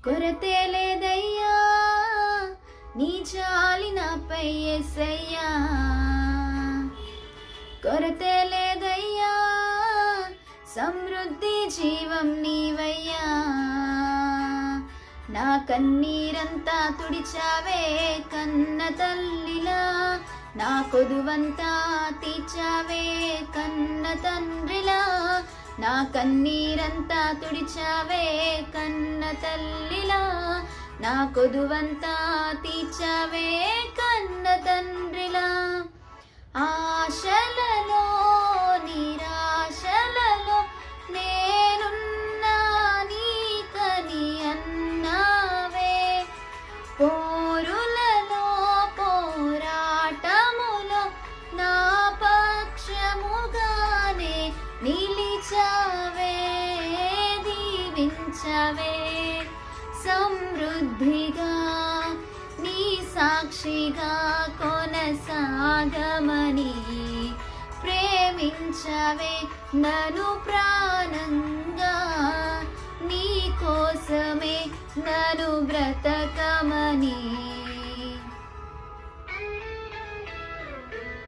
కొరతే లేదయ్యా నీ జాలి నాపై యేసయ్యా, కొరతే లేదయ్యా సమృద్ధి జీవం నీవయ్యా. నా కన్నీరంతా తుడిచావే కన్న తల్లిలా, నా కొదువంతా తీర్చావే కన్న తండ్రిలా. నా కన్నీరంతా తుడిచావే కన్న తల్లిలా, నా కొదువంతా తీర్చావే కన్న తండ్రిలా. ఆశలలో నిరాశలలో నేనున్నా నీకని అన్నావే, పోరులలో పోరాటములో నా పక్షముగానే నిలిచావే, దీవించవే సమృద్ధిగా నీ సాక్షిగా కొనసాగమని. ప్రేమించవే నన్ను ప్రాణంగా, నీ కోసమే నన్ను బ్రతకమని.